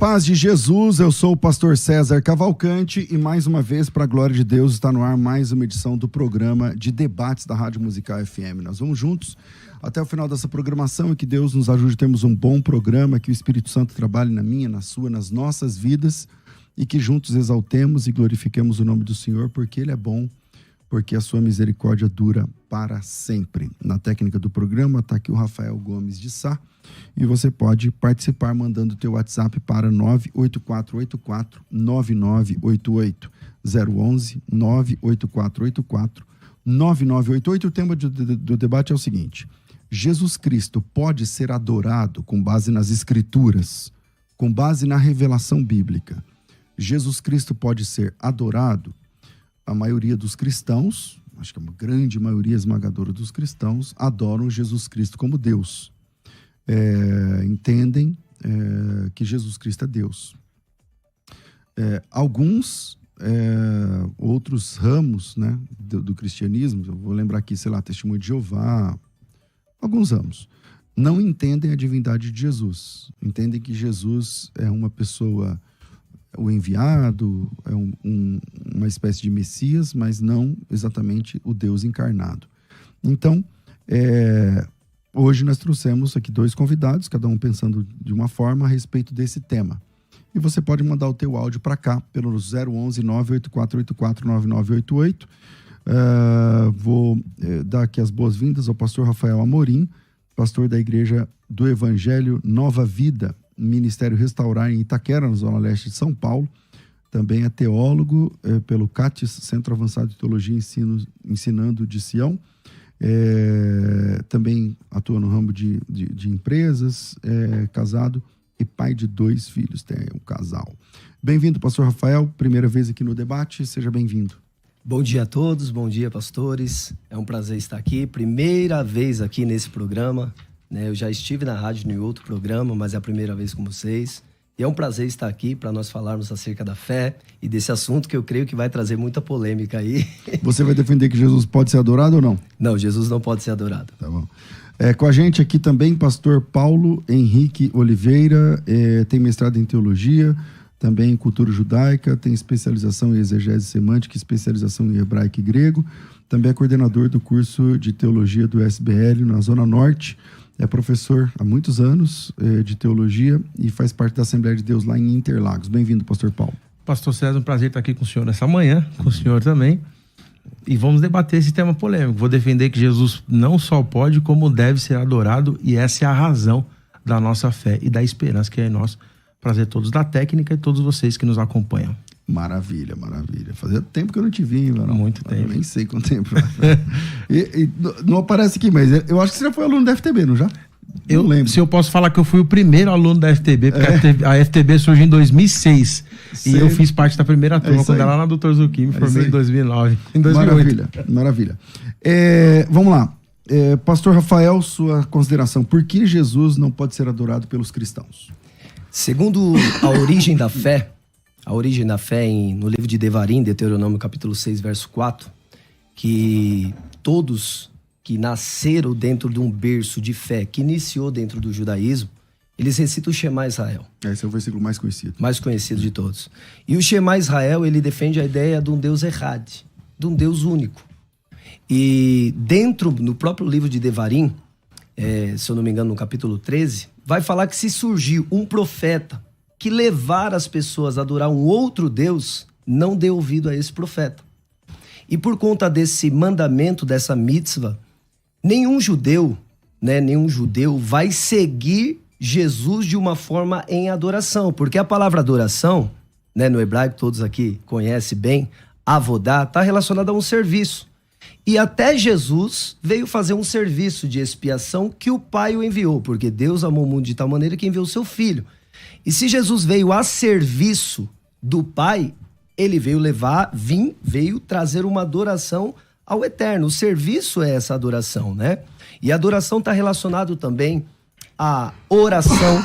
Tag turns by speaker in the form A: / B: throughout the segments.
A: Paz de Jesus, eu sou o pastor César Cavalcante e mais uma vez, para a glória de Deus, está no ar mais uma edição do programa de debates da Rádio Musical FM. Nós vamos juntos até o final dessa programação e que Deus nos ajude a termos um bom programa, que o Espírito Santo trabalhe na minha, na sua, nas nossas vidas e que juntos exaltemos e glorifiquemos o nome do Senhor, porque Ele é bom, porque a sua misericórdia dura para sempre. Na técnica do programa está aqui o Rafael Gomes de Sá. E você pode participar mandando o teu WhatsApp para 98484-9988. 011 98484-9988. O tema do debate é o seguinte: Jesus Cristo pode ser adorado com base nas Escrituras, com base na revelação bíblica. Jesus Cristo pode ser adorado. A maioria dos cristãos, acho que a grande maioria esmagadora dos cristãos, adoram Jesus Cristo como Deus. Entendem que Jesus Cristo é Deus. Alguns outros ramos, né, do cristianismo, eu vou lembrar aqui, sei lá, Testemunho de Jeová, alguns ramos, não entendem a divindade de Jesus. Entendem que Jesus é uma pessoa, o enviado, é uma espécie de Messias, mas não exatamente o Deus encarnado. Então, hoje nós trouxemos aqui dois convidados, cada um pensando de uma forma a respeito desse tema. E você pode mandar o teu áudio para cá, pelo 011 98484-9988. Vou dar aqui as boas-vindas ao pastor Rafael Amorim, pastor da Igreja do Evangelho Nova Vida, Ministério Restaurar em Itaquera, na Zona Leste de São Paulo. Também é teólogo pelo CATES, Centro Avançado de Teologia e Ensinando de Sião. Também atua no ramo de empresas, casado e pai de 2 filhos, tem um casal. Bem-vindo, pastor Rafael, primeira vez aqui no debate, seja bem-vindo.
B: Bom dia a todos, bom dia, pastores, é um prazer estar aqui, primeira vez aqui nesse programa, né? Eu já estive na rádio em outro programa, mas é a primeira vez com vocês. E é um prazer estar aqui para nós falarmos acerca da fé e desse assunto que eu creio que vai trazer muita polêmica aí. Você vai defender que Jesus pode ser adorado ou não? Não, Jesus não pode ser adorado.
A: Tá bom. Com a gente aqui também, pastor Paulo Henrique Oliveira, tem mestrado em teologia, também em cultura judaica, tem especialização em exegese semântica, especialização em hebraico e grego, também é coordenador do curso de teologia do SBL na Zona Norte. É professor há muitos anos de teologia e faz parte da Assembleia de Deus lá em Interlagos. Bem-vindo, pastor Paulo.
C: Pastor César, um prazer estar aqui com o senhor essa manhã, com o senhor também. E vamos debater esse tema polêmico. Vou defender que Jesus não só pode, como deve ser adorado, e essa é a razão da nossa fé e da esperança que é nosso. Prazer a todos da técnica e todos vocês que nos acompanham.
A: Maravilha, maravilha. Fazia tempo que eu não te vi, mano.
C: Muito tempo.
A: Eu nem sei quanto tempo. Não aparece aqui, mas eu acho que você já foi aluno da FTB, não já?
C: Eu lembro. Se eu posso falar que eu fui o primeiro aluno da FTB, porque a FTB surgiu em 2006. Sei. E eu fiz parte da primeira turma, quando era lá na Dr. Zucchi, me formei em 2009, em 2008.
A: Maravilha. Vamos lá. Pastor Rafael, sua consideração. Por que Jesus não pode ser adorado pelos cristãos?
B: Segundo a origem da fé no livro de Devarim, Deuteronômio capítulo 6, verso 4, que todos que nasceram dentro de um berço de fé, que iniciou dentro do judaísmo, eles recitam o Shema Israel.
A: Esse é o versículo mais conhecido.
B: Mais conhecido de todos. E o Shema Israel, ele defende a ideia de um Deus Echad, de um Deus único. E no próprio livro de Devarim, se eu não me engano, no capítulo 13, vai falar que se surgiu um profeta que levar as pessoas a adorar um outro Deus, não dê ouvido a esse profeta. E por conta desse mandamento, dessa mitzvah, nenhum judeu vai seguir Jesus de uma forma em adoração. Porque a palavra adoração, né, no hebraico, todos aqui conhecem bem, avodá, está relacionada a um serviço. E até Jesus veio fazer um serviço de expiação que o Pai o enviou, porque Deus amou o mundo de tal maneira que enviou o seu Filho. E se Jesus veio a serviço do Pai, ele veio trazer uma adoração ao Eterno. O serviço é essa adoração, né? E a adoração está relacionado também à oração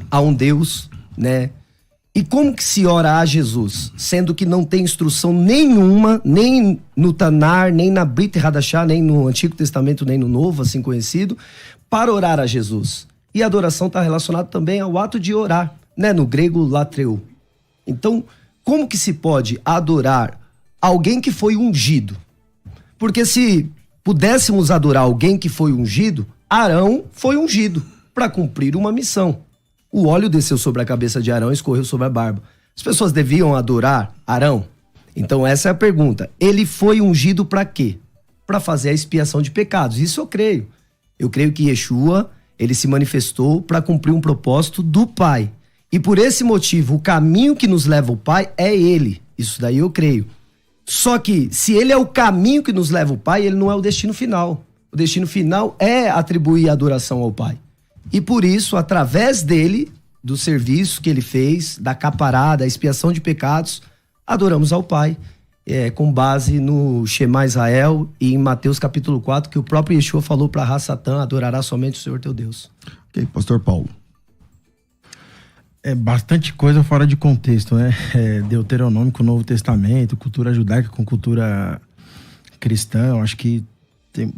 B: a um Deus, né? E como que se ora a Jesus? Sendo que não tem instrução nenhuma, nem no Tanar, nem na Brit Hadashah, nem no Antigo Testamento, nem no Novo, assim conhecido, para orar a Jesus. E a adoração está relacionada também ao ato de orar, né? No grego, latreu. Então, como que se pode adorar alguém que foi ungido? Porque se pudéssemos adorar alguém que foi ungido, Arão foi ungido para cumprir uma missão. O óleo desceu sobre a cabeça de Arão e escorreu sobre a barba. As pessoas deviam adorar Arão? Então essa é a pergunta. Ele foi ungido para quê? Para fazer a expiação de pecados. Isso eu creio. Eu creio que Yeshua, ele se manifestou para cumprir um propósito do Pai. E por esse motivo, o caminho que nos leva ao Pai é ele. Isso daí eu creio. Só que, se ele é o caminho que nos leva ao Pai, ele não é o destino final. O destino final é atribuir adoração ao Pai. E por isso, através dele, do serviço que ele fez, da caparada, da expiação de pecados, adoramos ao Pai. Com base no Shema Israel e em Mateus capítulo 4, que o próprio Yeshua falou para Ra-Satã: adorará somente o Senhor teu Deus.
A: Ok, pastor Paulo.
C: É bastante coisa fora de contexto, né? Deuteronômio com o Novo Testamento, cultura judaica com cultura cristã. Eu acho que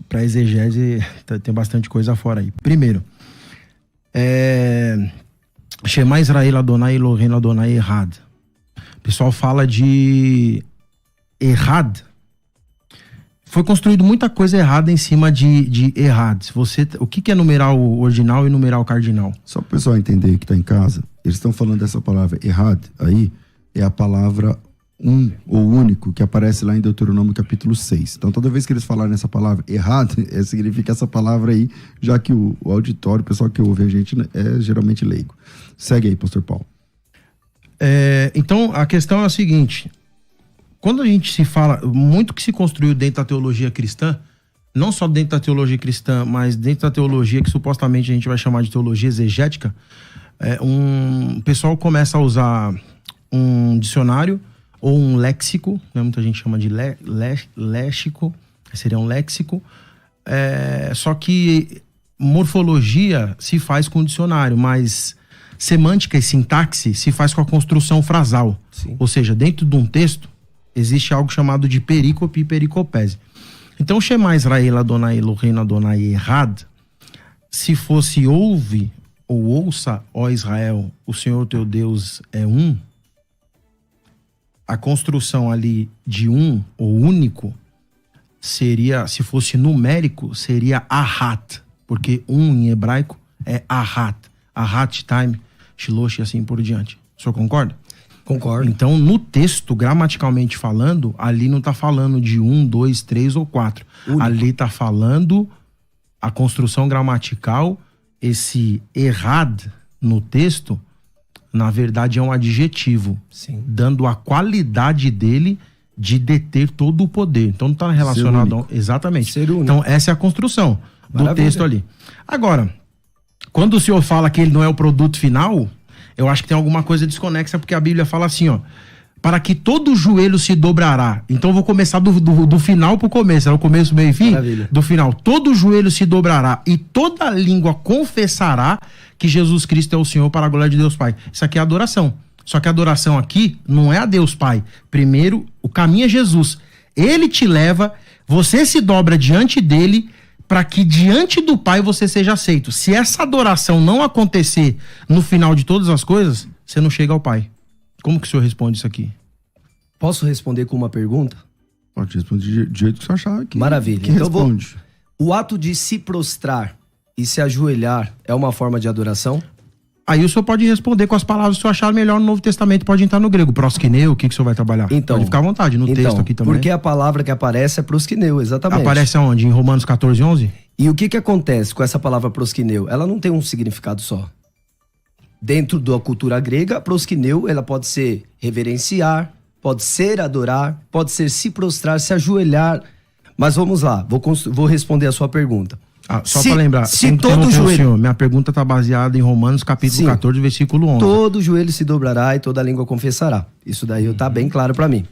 C: para exegese tem bastante coisa fora aí. Primeiro, Shema Israel Adonai Elohim Adonai Errad. O pessoal fala de Errad. Foi construído muita coisa errada em cima de Errad. O que é numeral ordinal e numeral cardinal?
A: Só para o pessoal entender que está em casa, eles estão falando dessa palavra Errad, aí é a palavra um ou único que aparece lá em Deuteronômio capítulo 6. Então toda vez que eles falarem essa palavra Errad, significa essa palavra aí, já que o auditório, o pessoal que ouve a gente é geralmente leigo. Segue aí, pastor Paulo.
C: Então a questão é a seguinte: quando a gente se fala, muito que se construiu dentro da teologia cristã, não só dentro da teologia cristã, mas dentro da teologia que supostamente a gente vai chamar de teologia exegética, o pessoal começa a usar um dicionário ou um léxico, né? Muita gente chama de léxico, seria um léxico, só que morfologia se faz com dicionário, mas semântica e sintaxe se faz com a construção frasal.
B: Sim.
C: Ou seja, dentro de um texto existe algo chamado de perícope e pericopese. Então, Shema Israel Adonai Elohim Adonai Errad, se fosse ouve ou ouça, ó Israel, o Senhor teu Deus é um, a construção ali de um ou único seria, se fosse numérico, seria Ahat, porque um em hebraico é Ahat. Ahat time, Shilosh e assim por diante. O senhor concorda?
B: Concordo.
C: Então, no texto, gramaticalmente falando, ali não está falando de 1, 2, 3 ou 4. Único. Ali está falando a construção gramatical, esse errad no texto, na verdade é um adjetivo.
B: Sim.
C: Dando a qualidade dele de deter todo o poder. Então não está relacionado... Exatamente.
B: Ser único.
C: Então essa é a construção do
B: Maravilha.
C: texto ali. Agora, quando o senhor fala que ele não é o produto final, eu acho que tem alguma coisa desconexa, porque a Bíblia fala assim, ó: para que todo joelho se dobrará. Então eu vou começar do final pro começo. É o começo, meio e fim?
B: Maravilha.
C: Do final. Todo joelho se dobrará e toda língua confessará que Jesus Cristo é o Senhor, para a glória de Deus Pai. Isso aqui é adoração. Só que a adoração aqui não é a Deus Pai. Primeiro, o caminho é Jesus. Ele te leva, você se dobra diante dele, para que diante do Pai você seja aceito. Se essa adoração não acontecer no final de todas as coisas, você não chega ao Pai. Como que o senhor responde isso aqui?
B: Posso responder com uma pergunta?
A: Pode responder do jeito que você achar aqui.
B: Maravilha.
A: Que
B: Então
A: responde.
B: O ato de se prostrar e se ajoelhar é uma forma de adoração?
C: Aí o senhor pode responder com as palavras que o senhor achar melhor no Novo Testamento, pode entrar no grego. Proskineu, o que o senhor vai trabalhar?
B: Então,
C: pode ficar à vontade, no texto aqui também.
B: Porque a palavra que aparece é proskineu, exatamente.
C: Aparece aonde? Em Romanos 14, 11?
B: E o que acontece com essa palavra proskineu? Ela não tem um significado só. Dentro da cultura grega, proskineu, ela pode ser reverenciar, pode ser adorar, pode ser se prostrar, se ajoelhar. Mas vamos lá, vou responder a sua pergunta.
C: Só para lembrar,
B: se todo joelho...
C: senhor, minha pergunta está baseada em Romanos capítulo 14, versículo 11.
B: Todo joelho se dobrará e toda língua confessará. Isso daí tá bem claro para mim.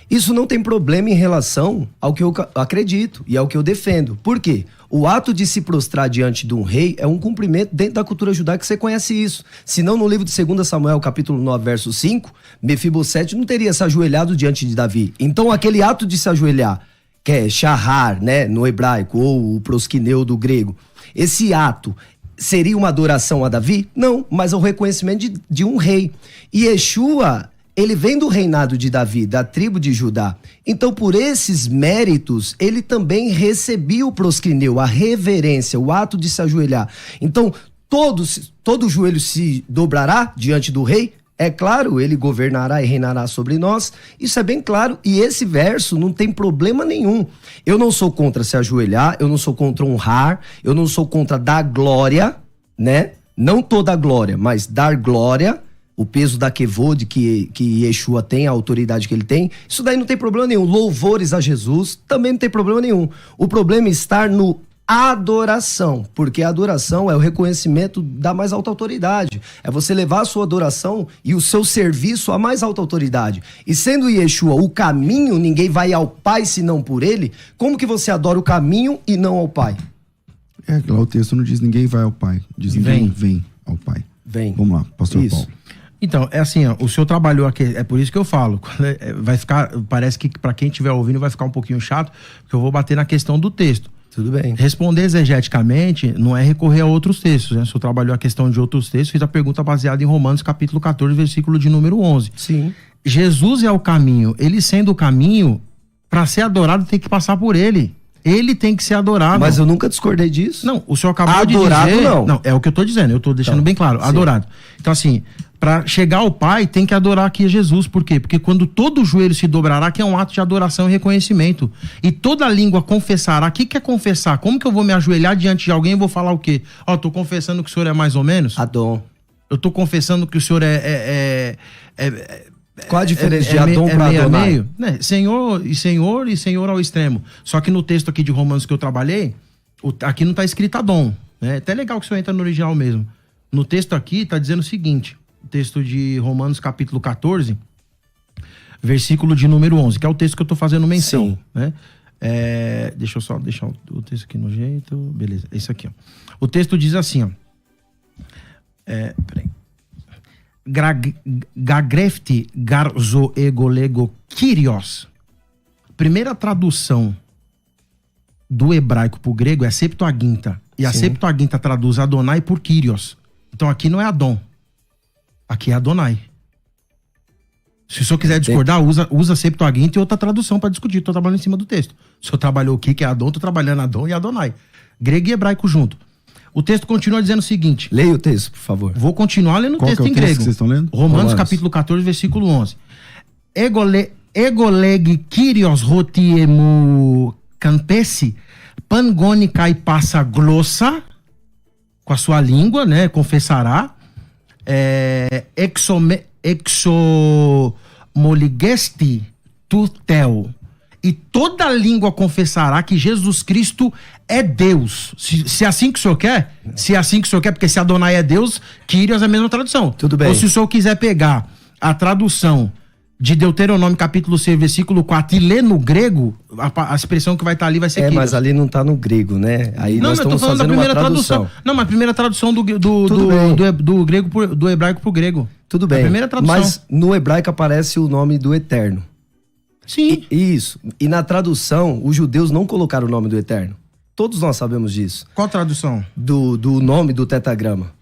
B: Isso não tem problema em relação ao que eu acredito e ao que eu defendo. Por quê? O ato de se prostrar diante de um rei é um cumprimento dentro da cultura judaica, que você conhece isso. Senão, no livro de 2 Samuel, capítulo 9, verso 5, Mefibosete não teria se ajoelhado diante de Davi. Então, aquele ato de se ajoelhar, que é shahar, né, no hebraico, ou o proskineu do grego, esse ato seria uma adoração a Davi? Não, mas é o reconhecimento de um rei. E Yeshua, ele vem do reinado de Davi, da tribo de Judá. Então, por esses méritos, ele também recebia o proscrineu, a reverência, o ato de se ajoelhar. Então, todo joelho se dobrará diante do rei? É claro, ele governará e reinará sobre nós. Isso é bem claro. E esse verso não tem problema nenhum. Eu não sou contra se ajoelhar, eu não sou contra honrar, eu não sou contra dar glória, né? Não toda a glória, mas dar glória, o peso da Kevod que Yeshua tem, a autoridade que ele tem. Isso daí não tem problema nenhum. Louvores a Jesus também não tem problema nenhum. O problema está no adoração, porque a adoração é o reconhecimento da mais alta autoridade, é você levar a sua adoração e o seu serviço à mais alta autoridade. E sendo Yeshua o caminho, ninguém vai ao Pai senão por ele. Como que você adora o caminho e não ao Pai?
A: Lá o texto não diz ninguém vai ao Pai, diz ninguém vem ao Pai.
B: Vem.
A: Vamos lá, pastor Paulo.
C: Então, é assim, ó, o senhor trabalhou aqui, é por isso que eu falo, vai ficar, parece que para quem estiver ouvindo vai ficar um pouquinho chato, porque eu vou bater na questão do texto.
B: Tudo bem.
C: Responder exegeticamente não é recorrer a outros textos, né? O senhor trabalhou a questão de outros textos, fez a pergunta baseada em Romanos capítulo 14, versículo de número 11.
B: Sim.
C: Jesus é o caminho, ele sendo o caminho, para ser adorado tem que passar por ele. Ele tem que ser adorado.
B: Mas eu nunca discordei disso.
C: Não, o senhor acabou
B: adorado,
C: de dizer...
B: não.
C: Não, é o que eu tô dizendo, eu tô deixando bem claro, sim. Adorado. Então assim, para chegar ao Pai tem que adorar aqui Jesus. Por quê? Porque quando todo joelho se dobrará, que é um ato de adoração e reconhecimento. E toda língua confessará. O que é confessar? Como que eu vou me ajoelhar diante de alguém e vou falar o quê? Ó, tô confessando que o senhor é mais ou menos?
B: Adon.
C: Eu tô confessando que o senhor
B: qual a diferença de Adon para Adonai?
C: Meio, né? Senhor e Senhor ao extremo. Só que no texto aqui de Romanos que eu trabalhei, aqui não tá escrito Adon. Né? Até legal que o senhor entra no original mesmo. No texto aqui tá dizendo o seguinte, o texto de Romanos capítulo 14, versículo de número 11, que é o texto que eu tô fazendo menção. Sim. Né? Deixa eu só deixar o texto aqui no jeito. Beleza, esse aqui, ó. O texto diz assim, ó. Peraí. Gagrefti garzo egolego kyrios. Primeira tradução do hebraico pro grego é Septuaginta. E a Septuaginta traduz Adonai por Kyrios. Então aqui não é Adon. Aqui é Adonai. Se o senhor quiser discordar, usa Septuaginta e outra tradução para discutir. Tô trabalhando em cima do texto. O senhor trabalhou o que é Adon, tô trabalhando Adon e Adonai. Grego e hebraico junto. O texto continua dizendo o seguinte.
B: Leia o texto, por favor.
C: Vou continuar lendo o texto em grego. Que vocês estão lendo? Romanos capítulo 14, versículo 11. Egoleg kyrios rotiemu campesi pangoni kai passa glossa, com a sua língua, né, confessará, exomoligesti tutel, e toda língua confessará que Jesus Cristo é Deus. Se é assim que o senhor quer, porque se Adonai é Deus, Kyrios é a mesma tradução.
B: Tudo bem.
C: Ou se o senhor quiser pegar a tradução de Deuteronômio capítulo 6, versículo 4 e ler no grego, a expressão que vai estar ali vai ser Kyrios.
B: Mas ali não está no grego, né? Aí
C: não,
B: nós estamos fazendo da primeira tradução. Não, mas a primeira tradução do grego do hebraico pro grego. Tudo bem.
C: A primeira tradução.
B: Mas no hebraico aparece o nome do Eterno.
C: Sim.
B: Isso. E na tradução, os judeus não colocaram o nome do Eterno. Todos nós sabemos disso.
C: Qual tradução?
B: Do nome do tetragrama.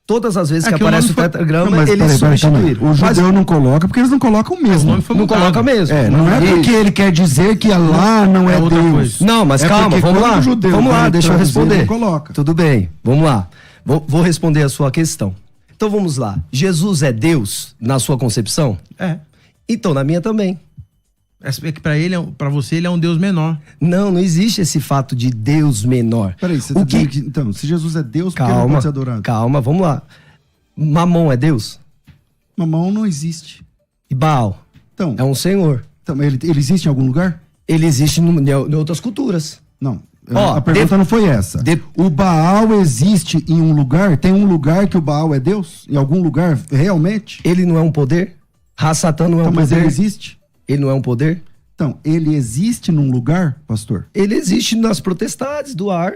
B: Todas as vezes que aparece o tetragrama,
A: eles
B: substituíram.
A: O judeu não coloca porque eles não colocam mesmo.
B: Não coloca mesmo.
A: Não é porque ele quer dizer que Allah não é
B: outra
A: Deus.
B: Coisa. Não, mas calma, vamos lá. Vamos lá, deixa eu responder.
A: Coloca.
B: Tudo bem, vamos lá. Vou responder a sua questão. Então vamos lá. Jesus é Deus na sua concepção?
C: É.
B: Então na minha também.
C: É que para você ele é um Deus menor.
B: Não existe esse fato de Deus menor.
A: Peraí, você tá dizendo que, então, se Jesus é Deus, por que ele não pode ser adorado?
B: Calma, vamos lá. Mamon é Deus?
A: Mamon não existe.
B: E Baal?
A: Então,
B: é um senhor.
A: Então, ele existe em algum lugar?
B: Ele existe em outras culturas.
A: Não. A pergunta não foi essa. O Baal existe em um lugar? Tem um lugar que o Baal é Deus? Em algum lugar, realmente?
B: Ele não é um poder? Ra-Satã não é um poder?
A: Mas ele existe?
B: Ele não é um poder?
A: Então, ele existe num lugar, pastor?
B: Ele existe nas potestades do ar.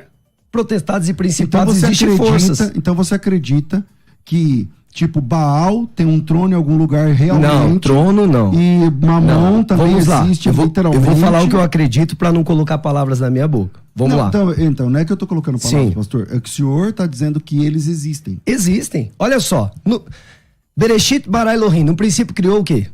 B: Potestades e principados, então existem forças.
A: Então você acredita que, tipo, Baal tem um trono em algum lugar realmente?
B: Não, trono não.
A: E Mamon também existe literalmente?
B: Eu vou falar o que eu acredito para não colocar palavras na minha boca. Vamos lá.
A: Então, não é que eu tô colocando palavras,
B: Sim.
A: pastor. É que o senhor está dizendo que eles existem.
B: Existem. Olha só. Bereshit bara Elohim. No princípio criou o quê?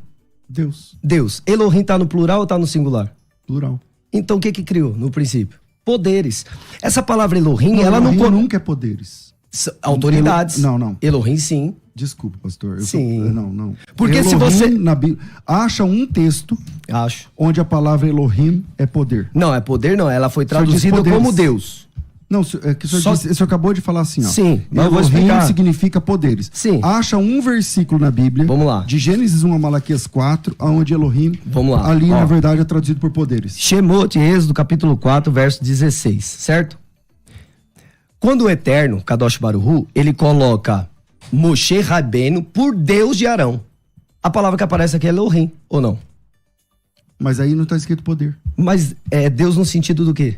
A: Deus.
B: Deus. Elohim tá no plural ou tá no singular?
A: Plural.
B: Então o que criou no princípio? Poderes. Essa palavra Elohim,
A: Não,
B: ela
A: Elohim
B: não...
A: nunca é poderes.
B: Autoridades.
A: Não.
B: Elohim, sim.
A: Desculpa, pastor.
B: Sim.
A: Não.
B: Porque
A: Elohim,
B: se você...
A: na Bíblia, acha um texto
B: Acho.
A: onde a palavra Elohim é poder.
B: Não, é poder não. Ela foi
A: O senhor disse
B: traduzida
A: poderes.
B: como Deus.
A: Não, é que o senhor acabou de falar assim, ó.
B: Sim, mas eu vou
A: Elohim
B: explicar.
A: significa poderes.
B: Sim.
A: Acha um versículo na Bíblia.
B: Vamos lá.
A: De Gênesis 1 a Malaquias 4, onde Elohim,
B: Vamos lá.
A: ali
B: Ó.
A: na verdade é traduzido por poderes.
B: Shemot, Êxodo, capítulo 4, verso 16, certo? Quando o Eterno, Kadosh Baruhu, ele coloca Moshe Rabbeinu por Deus de Arão. A palavra que aparece aqui é Elohim, ou não?
A: Mas aí não está escrito poder.
B: Mas é Deus no sentido do quê?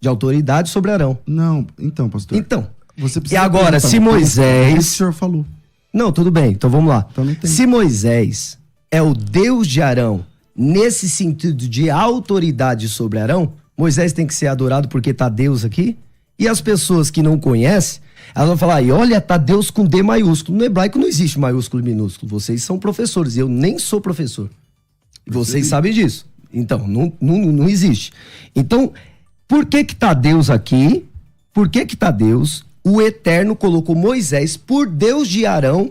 B: De autoridade sobre Arão.
A: Não, então, pastor.
B: Então,
A: Você
B: e
A: precisa
B: agora,
A: perguntar,
B: se
A: o que
B: Moisés...
A: o senhor falou.
B: Não, tudo bem, então vamos lá.
A: Então não tem.
B: Se Moisés é o Deus de Arão, nesse sentido de autoridade sobre Arão, Moisés tem que ser adorado porque tá Deus aqui? E as pessoas que não conhecem, elas vão falar, e olha, tá Deus com D maiúsculo. No hebraico não existe maiúsculo e minúsculo. Vocês são professores, eu nem sou professor. E vocês sabem disso. Então, não existe. Então, por que tá Deus aqui? Por que tá Deus? O Eterno colocou Moisés por Deus de Arão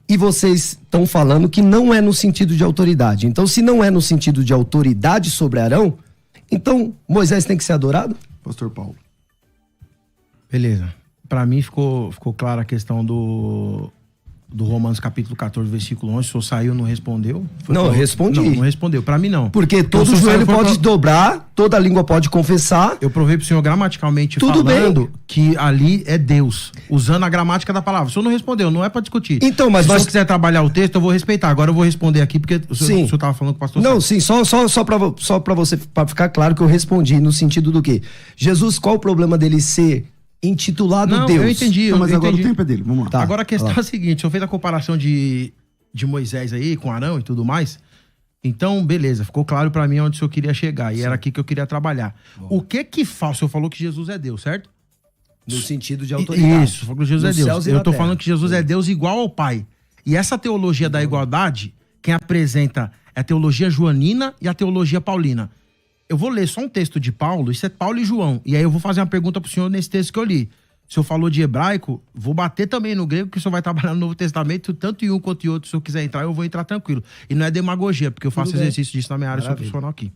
B: e vocês estão falando que não é no sentido de autoridade. Então, se não é no sentido de autoridade sobre Arão, então Moisés tem que ser adorado?
A: Pastor Paulo.
C: Beleza. Pra mim ficou clara a questão do Romanos capítulo 14, versículo 11. O senhor saiu, não respondeu?
B: Não, eu respondi.
C: Não respondeu. Pra mim, não.
B: Porque todo
C: Então, se o
B: joelho
C: senhor for
B: pode dobrar, toda língua pode confessar.
C: Eu provei pro senhor gramaticalmente
B: Tudo
C: falando
B: bem.
C: que ali é Deus, usando a gramática da palavra. O senhor não respondeu, não é pra discutir.
B: Então, mas
C: se o
B: nós-
C: senhor quiser trabalhar o texto, eu vou respeitar. Agora eu vou responder aqui, porque o
B: Sim.
C: senhor tava falando com o pastor
B: Não,
C: Sérgio.
B: sim, só pra você, pra ficar claro que eu respondi no sentido do quê? Jesus, qual o problema dele ser intitulado
C: Não,
B: Deus?
C: eu entendi.
A: Não, mas
C: eu
A: agora o
C: entendi.
A: tempo é dele. Vamos lá.
B: Tá.
C: Agora a questão
B: Olha
C: é
B: lá.
C: a seguinte: o senhor fez a comparação de Moisés aí com Arão e tudo mais. Então, beleza, ficou claro pra mim onde o senhor queria chegar. E era aqui que eu queria trabalhar. O que faz? O senhor falou que Jesus é Deus, certo?
B: No sentido de autoridade.
C: Isso, falou que Jesus
B: Nos
C: é
B: céus
C: Deus.
B: e
C: Eu
B: na
C: tô
B: terra.
C: falando que Jesus é Deus igual ao Pai. E essa teologia da igualdade, quem apresenta é a teologia joanina e a teologia paulina. Eu vou ler só um texto de Paulo, isso é Paulo e João. E aí eu vou fazer uma pergunta pro senhor nesse texto que eu li. O senhor falou de hebraico, vou bater também no grego, que o senhor vai trabalhar no Novo Testamento, tanto em um quanto em outro. Se eu quiser entrar, eu vou entrar tranquilo. E não é demagogia, porque eu faço
B: Tudo bem.
C: exercício disso na minha área, sou
B: Maravilha.
C: profissional aqui.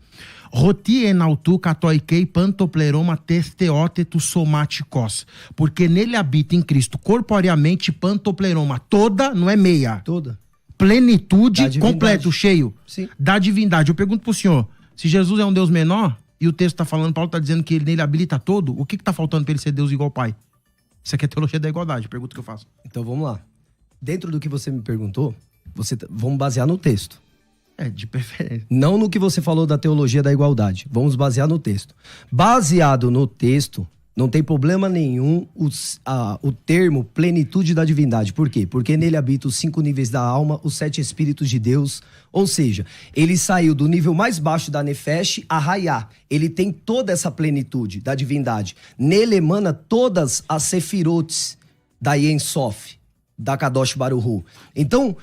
C: Roti enautu katoikei pantopleroma testeóteto somatikos. Porque nele habita em Cristo corporeamente pantopleroma. Toda, não é meia.
B: Toda. Da
C: Plenitude,
B: divindade.
C: completo, cheio.
B: Sim.
C: Da divindade. Eu pergunto pro senhor, se Jesus é um Deus menor, e o texto tá falando, Paulo tá dizendo que ele nele habilita todo, o que tá faltando pra ele ser Deus igual ao Pai? Isso aqui é teologia da igualdade, pergunta que eu faço.
B: Então vamos lá. Dentro do que você me perguntou, vamos basear no texto.
C: É, de preferência.
B: Não no que você falou da teologia da igualdade. Vamos basear no texto. Baseado no texto, não tem problema nenhum o termo plenitude da divindade. Por quê? Porque nele habitam os 5 níveis da alma, os 7 espíritos de Deus. Ou seja, ele saiu do nível mais baixo da Nefesh a Hayá. Ele tem toda essa plenitude da divindade. Nele emana todas as sefirotes da Yen Sof, da Kadosh Baruhu. Então,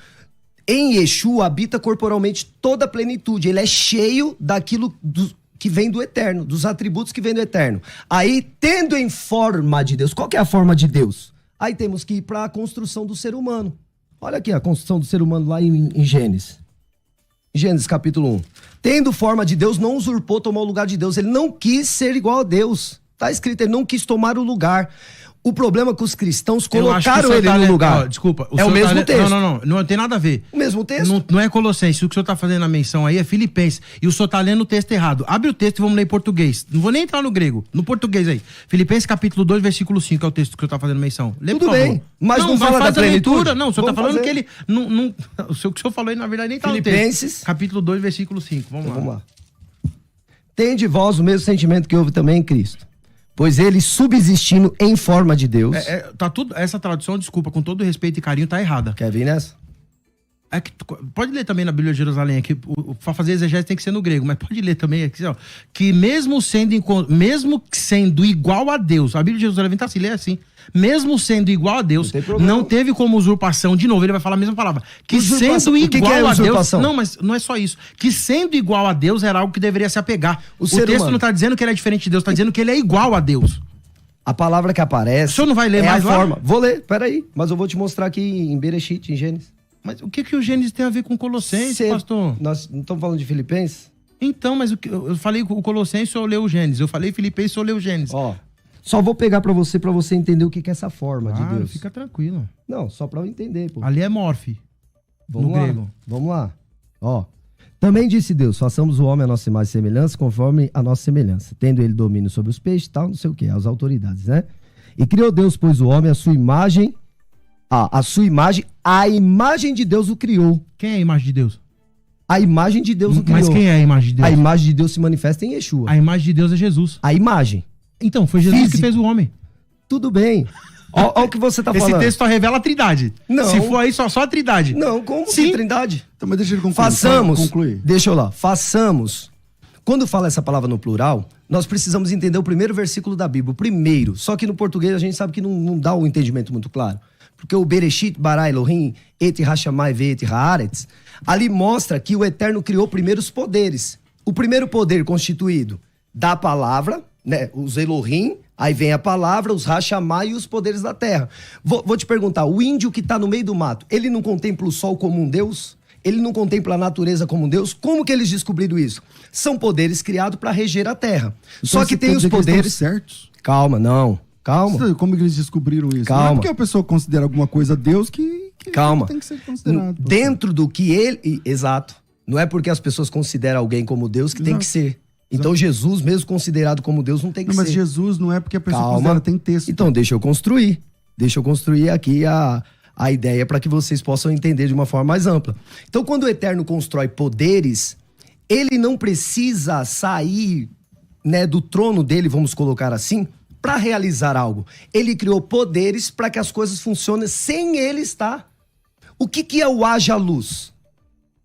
B: em Yeshua habita corporalmente toda a plenitude. Ele é cheio daquilo que vem do Eterno, dos atributos que vem do Eterno. Aí, tendo em forma de Deus, qual que é a forma de Deus? Aí temos que ir para a construção do ser humano. Olha aqui a construção do ser humano lá em Gênesis. Gênesis capítulo 1. Tendo forma de Deus, não usurpou, tomou o lugar de Deus. Ele não quis ser igual a Deus. Tá escrito, ele não quis tomar o lugar. O problema é que os cristãos colocaram ele no lugar.
C: Desculpa.
B: É o mesmo texto.
C: Não tem nada a ver.
B: O mesmo texto?
C: Não é Colossenses. O que o senhor tá fazendo a menção aí é Filipenses. E o senhor tá lendo o texto errado. Abre o texto e vamos ler em português. Não vou nem entrar no grego. No português aí. Filipenses capítulo 2, versículo 5 é o texto que o senhor tá fazendo menção. Lê,
B: Tudo
C: por favor.
B: bem, mas não fala
C: faz
B: da
C: a
B: plenitude?
C: leitura. Não, o senhor tá
B: Vamos
C: falando
B: fazer.
C: que ele... O que o senhor falou aí, na verdade, nem tá no
B: Filipenses.
C: texto. Capítulo 2, versículo 5. Vamos lá.
B: Vamos lá. Tende vós o mesmo sentimento que houve também em Cristo. Pois ele, subsistindo em forma de Deus...
C: Tá tudo, essa tradução, desculpa, com todo respeito e carinho, tá errada.
B: Quer vir nessa?
C: Pode ler também na Bíblia de Jerusalém, que para fazer exegese tem que ser no grego, mas pode ler também aqui, ó, que mesmo sendo igual a Deus, a Bíblia de Jerusalém tá assim, lê assim, mesmo sendo igual a Deus, não teve como usurpação, de novo, ele vai falar a mesma palavra, que sendo igual a Deus, não, mas não é só isso, que sendo igual a Deus era algo que deveria se apegar. O texto não tá dizendo que ele é diferente de Deus, tá dizendo que ele é igual a Deus.
B: A palavra que aparece...
C: O senhor não vai ler mais
B: a
C: lá?
B: forma. Vou ler, peraí, mas eu vou te mostrar aqui em Bereshit, em Gênesis.
C: Mas o que o Gênesis tem a ver com Colossenses, pastor?
B: Nós não estamos falando de Filipenses?
C: Então, mas eu falei o Colossenses, eu leio o Gênesis. Eu falei Filipenses, eu leio o Gênesis.
B: Ó, só vou pegar pra você entender o que é essa forma de Deus.
C: Fica tranquilo.
B: Não, só pra eu entender, pô.
C: Ali é morfe, no grego.
B: Vamos lá. Ó, também disse Deus, façamos o homem a nossa imagem e semelhança, conforme a nossa semelhança. Tendo ele domínio sobre os peixes e tal, não sei o quê, as autoridades, né? E criou Deus, pois o homem, a sua imagem, a imagem de Deus o criou.
C: Quem é a imagem de Deus?
B: A imagem de Deus o criou.
C: Mas quem é a imagem de Deus?
B: A imagem de Deus se manifesta em Yeshua.
C: A imagem de Deus é Jesus.
B: A imagem.
C: Então, foi Jesus que fez o homem.
B: Tudo bem. Ó o que você tá falando.
C: Esse texto só revela a trindade.
B: Não.
C: Se for aí, só a trindade.
B: Não, como
C: Sim.
B: que trindade?
A: Então, mas deixa ele concluir.
B: Deixa eu lá. Façamos. Quando fala essa palavra no plural, nós precisamos entender o primeiro versículo da Bíblia. O primeiro. Só que no português a gente sabe que não dá o entendimento muito claro. Porque o Bereshit, bara Elohim, et hashamai ve'et haaretz, ali mostra que o Eterno criou primeiro os poderes. O primeiro poder constituído da palavra, né, os Elohim, aí vem a palavra, os hashamai e os poderes da terra. Vou te perguntar, o índio que está no meio do mato, ele não contempla o sol como um Deus? Ele não contempla a natureza como um Deus? Como que eles descobriram isso? São poderes criados para reger a terra.
A: Então, só que tem os poderes certos.
B: Calma, não. Calma.
A: Como eles descobriram isso?
B: Calma.
A: Não é porque a pessoa considera alguma coisa Deus que
B: Calma.
A: tem que ser considerado.
B: Dentro do que ele... Exato. Não é porque as pessoas consideram alguém como Deus que tem que ser. Então Jesus, mesmo considerado como Deus, não tem que ser.
A: Mas Jesus não é porque a pessoa considera, tem texto.
B: Então deixa eu construir. Deixa eu construir aqui a ideia para que vocês possam entender de uma forma mais ampla. Então quando o Eterno constrói poderes, ele não precisa sair, né, do trono dele, vamos colocar assim, para realizar algo. Ele criou poderes para que as coisas funcionem sem ele estar. O que é o haja luz?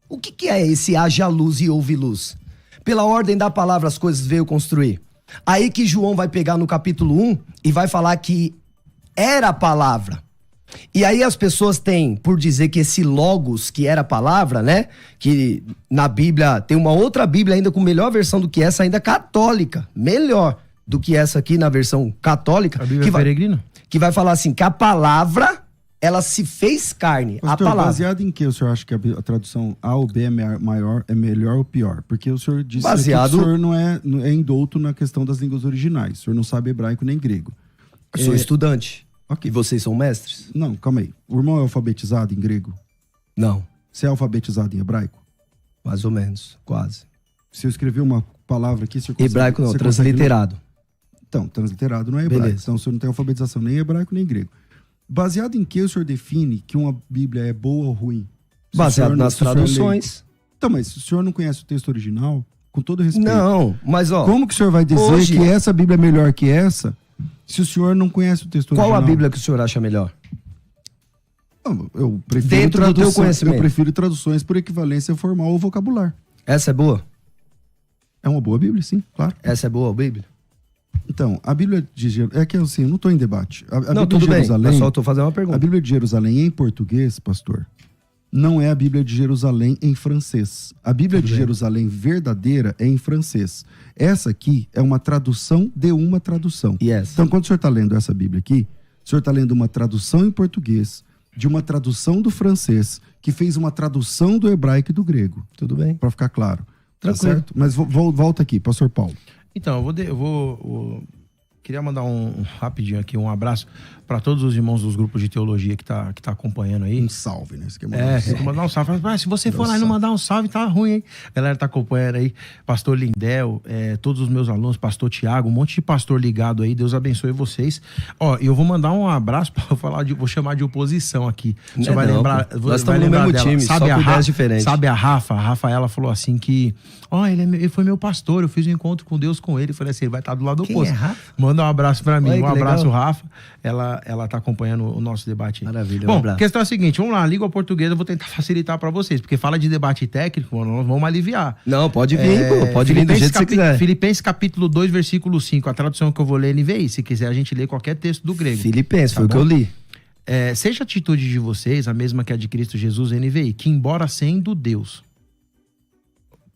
B: O que é esse haja luz e houve luz? Pela ordem da palavra as coisas veio construir. Aí que João vai pegar no capítulo 1 e vai falar que era a palavra. E aí as pessoas têm, por dizer que esse logos, que era a palavra, né? Que na Bíblia, tem uma outra Bíblia ainda com melhor versão do que essa, ainda católica. Melhor do que essa aqui na versão católica.
C: A Bíblia peregrina?
B: Que vai falar assim, que a palavra, ela se fez carne.
A: Pastor,
B: a palavra.
A: Baseado em que o senhor acha que a tradução A ou B é melhor ou pior? Porque o senhor disse que o senhor não é indouto na questão das línguas originais. O senhor não sabe hebraico nem grego.
B: Sou estudante.
A: Okay.
B: E vocês são mestres?
A: Não, calma aí. O irmão é alfabetizado em grego?
B: Não.
A: Você é alfabetizado em hebraico?
B: Mais ou menos, quase.
A: Se eu escrever uma palavra aqui... Você consegue,
B: hebraico não, transliterado.
A: Então, transliterado não é hebraico.
B: Beleza.
A: Então o senhor não tem alfabetização nem em hebraico nem em grego. Baseado em que o senhor define que uma Bíblia é boa ou ruim?
B: Baseado nas traduções.
A: Então, mas se o senhor não conhece o texto original, com todo respeito...
B: Não, mas ó...
A: Como que o senhor vai dizer que essa Bíblia é melhor que essa... Se o senhor não conhece o texto original...
B: Qual a Bíblia que o senhor acha melhor?
A: Não, eu prefiro
B: dentro do teu conhecimento.
A: Eu prefiro traduções por equivalência formal ou vocabular.
B: Essa é boa?
A: É uma boa Bíblia, sim, claro.
B: Essa é boa a Bíblia?
A: Então, a Bíblia de Jerusalém... É que assim, eu não estou em debate. A
B: não,
A: Bíblia
B: tudo
A: de Jerusalém,
B: bem, eu só estou fazendo uma pergunta.
A: A Bíblia de Jerusalém em português, pastor, não é a Bíblia de Jerusalém em francês. A Bíblia de Jerusalém verdadeira é em francês. Essa aqui é uma tradução de uma tradução.
B: Yes.
A: Então, quando o senhor está lendo essa Bíblia aqui, o senhor está lendo uma tradução em português, de uma tradução do francês, que fez uma tradução do hebraico e do grego.
B: Tudo bem.
A: Para ficar claro.
B: Tranquilo.
A: Tá certo? Mas volta aqui, pastor Paulo.
C: Então, queria mandar rapidinho aqui um abraço para todos os irmãos dos grupos de teologia que tá acompanhando aí.
A: Um salve, né? Você quer
C: mandar um salve. Se você for lá e não mandar um salve, tá ruim, hein? A galera tá acompanhando aí. Pastor Lindel, todos os meus alunos, pastor Tiago, um monte de pastor ligado aí. Deus abençoe vocês. Ó, eu vou mandar um abraço para falar vou chamar de oposição aqui. Você vai lembrar.
B: Nós estamos no mesmo time, sabe, só com ideias diferentes.
C: Sabe a Rafaela falou assim que, ele foi meu pastor, eu fiz um encontro com Deus com ele. Eu falei assim, ele vai estar do lado oposto.
B: É Rafa?
C: Manda mandar um abraço pra mim.
B: Oi,
C: Um abraço,
B: legal.
C: Rafa. Ela tá acompanhando o nosso debate aí.
B: Maravilha, um
C: Bom, a
B: abraço.
C: questão é a seguinte, vamos lá, língua portuguesa, eu vou tentar facilitar pra vocês, porque fala de debate técnico, mano, nós vamos aliviar.
B: Não, pode vir, pô, pode vir do jeito que você quiser.
C: Filipenses capítulo 2, versículo 5, a tradução que eu vou ler é NVI, se quiser a gente lê qualquer texto do grego.
B: Filipenses,
C: Tá
B: foi o que
C: bom?
B: eu li.
C: Seja a atitude de vocês a mesma que a de Cristo Jesus, NVI, que embora sendo Deus,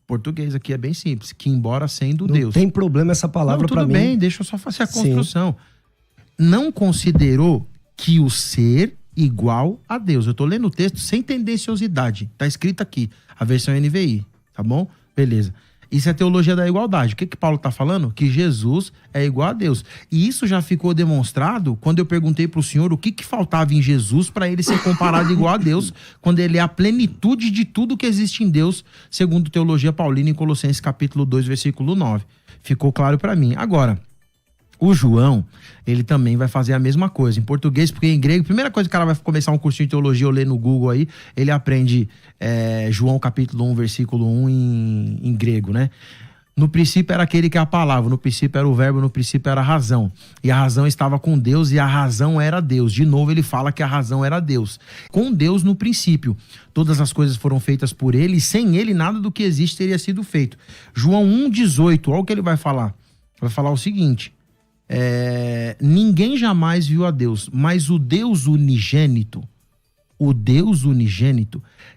C: português aqui é bem simples, que embora sendo
B: Não
C: Deus.
B: tem problema essa palavra
C: Não,
B: pra
C: tudo
B: mim.
C: bem, deixa eu só fazer a
B: Sim.
C: construção. Não considerou que o ser igual a Deus. Eu tô lendo o texto sem tendenciosidade. Tá escrito aqui, a versão NVI, tá bom? Beleza. Isso é teologia da igualdade. O que Paulo tá falando? Que Jesus é igual a Deus. E isso já ficou demonstrado quando eu perguntei pro senhor o que faltava em Jesus para ele ser comparado igual a Deus, quando ele é a plenitude de tudo que existe em Deus, segundo teologia paulina em Colossenses capítulo 2, versículo 9. Ficou claro para mim. Agora, o João, ele também vai fazer a mesma coisa em português, porque em grego, a primeira coisa que o cara vai começar um cursinho de teologia ou ler no Google aí, ele aprende João capítulo 1, versículo 1 em grego, né? No princípio era aquele que é a palavra, no princípio era o verbo, no princípio era a razão. E a razão estava com Deus e a razão era Deus. De novo ele fala que a razão era Deus. Com Deus no princípio. Todas as coisas foram feitas por ele e sem ele nada do que existe teria sido feito. João 1,18, olha o que ele vai falar. Vai falar o seguinte... ninguém jamais viu a Deus, mas o Deus unigênito,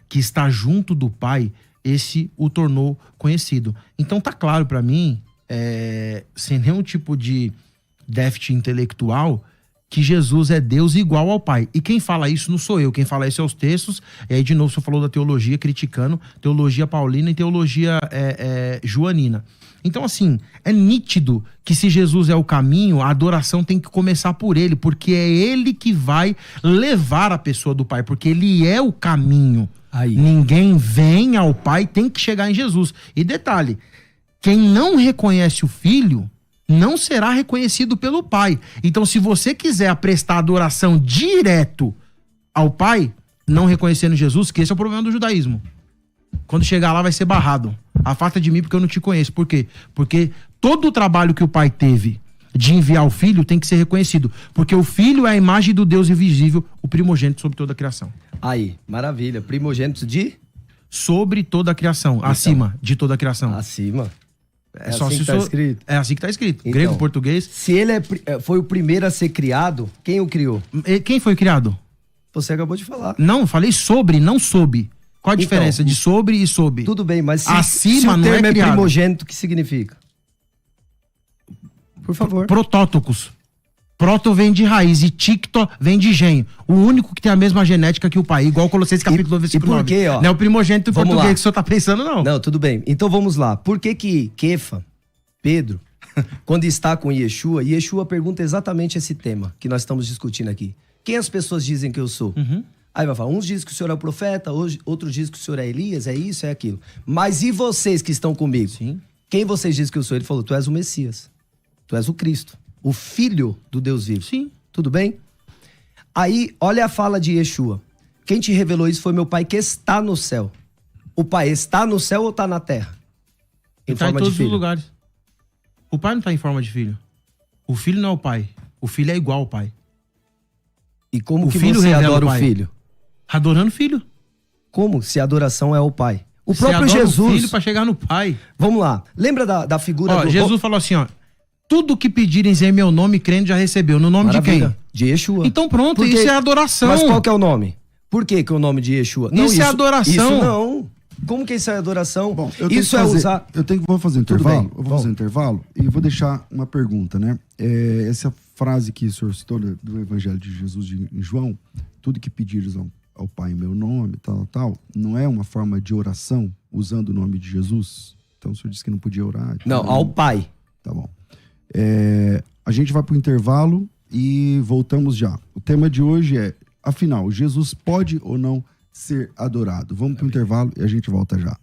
C: que está junto do Pai, esse o tornou conhecido. Então tá claro pra mim, sem nenhum tipo de déficit intelectual, que Jesus é Deus igual ao Pai. E quem fala isso não sou eu, quem fala isso é os textos. E aí de novo você falou da teologia criticando, teologia paulina e teologia joanina. Então, assim, é nítido que se Jesus é o caminho, a adoração tem que começar por ele, porque é ele que vai levar a pessoa do Pai, porque ele é o caminho.
B: Aí.
C: Ninguém vem ao Pai, tem que chegar em Jesus. E detalhe, quem não reconhece o Filho, não será reconhecido pelo Pai. Então, se você quiser prestar adoração direto ao Pai, não reconhecendo Jesus, que esse é o problema do judaísmo. Quando chegar lá vai ser barrado. Afasta de mim porque eu não te conheço. Por quê? Porque todo o trabalho que o Pai teve de enviar o Filho tem que ser reconhecido. Porque o Filho é a imagem do Deus invisível, o primogênito sobre toda a criação.
B: Aí, maravilha. Primogênito de?
C: Sobre toda a criação. Então, acima de toda a criação.
B: Acima.
C: É só
B: assim
C: se
B: que tá escrito?
C: É assim que tá escrito.
B: Então,
C: Grego, português.
B: Se ele foi o primeiro a ser criado, quem o criou?
C: Quem foi criado?
B: Você acabou de falar.
C: Não, falei sobre, não sob. Qual a diferença de sobre e sob?
B: Tudo bem, mas se
C: acima
B: o
C: não
B: termo
C: é
B: é
C: criado.
B: primogênito, o que significa? Por favor.
C: Protótocos. Proto vem de raiz e ticto vem de gênio. O único que tem a mesma genética que o pai, igual Colossenses capítulo 2, versículo 9.
B: por quê, ó?
C: Não é o primogênito
B: Vamos
C: português
B: lá.
C: que o senhor tá pensando, não.
B: Não, tudo bem. Então vamos lá. Por que Kefa, Pedro, quando está com Yeshua pergunta exatamente esse tema que nós estamos discutindo aqui. Quem as pessoas dizem que eu sou? Aí vai falar, uns dizem que o senhor é o profeta, outros dizem que o senhor é Elias, é isso, é aquilo. Mas e vocês que estão comigo?
C: Sim.
B: Quem vocês dizem que eu sou? Ele falou, tu és o Messias. Tu és o Cristo. O Filho do Deus vivo.
C: Sim.
B: Tudo bem? Aí, olha a fala de Yeshua. Quem te revelou isso foi meu Pai que está no céu. O Pai está no céu ou está na terra?
C: Ele tá em todos os lugares. O pai não tá em forma de filho. O filho não é o pai. O filho é igual ao pai.
B: E como
C: O
B: que
C: filho
B: você
C: revela
B: adora
C: o
B: o
C: Pai.
B: Filho?
C: Adorando o filho.
B: Como se a adoração é o Pai? O
C: Você
B: próprio
C: adora
B: Jesus...
C: o filho pra chegar no pai.
B: Vamos lá. Lembra da figura
C: Ó,
B: do...
C: Jesus falou assim, ó. Tudo que pedirem em meu nome, crendo já recebeu. No nome
B: Maravilha.
C: de quem?
B: De Yeshua.
C: Então pronto,
B: Porque-
C: isso é adoração.
B: Mas qual que é o nome? Por que que é o nome de Yeshua?
C: Isso é adoração.
B: Isso não. Como que isso é adoração?
A: Bom, eu tenho
B: Isso
A: que
B: é
A: fazer,
B: usar...
A: vou fazer um
B: Tudo
A: intervalo.
B: bem,
A: Eu vou
B: vamos.
A: fazer um intervalo e vou deixar uma pergunta, né? Essa frase que o senhor citou do Evangelho de Jesus em João, tudo que pedires ao Pai em meu nome, tal, não é uma forma de oração usando o nome de Jesus? Então o senhor disse que não podia orar.
B: Não, ao Pai.
A: Tá bom. A gente vai pro intervalo e voltamos já. O tema de hoje é, afinal, Jesus pode ou não ser adorado? Vamos pro intervalo e a gente volta já.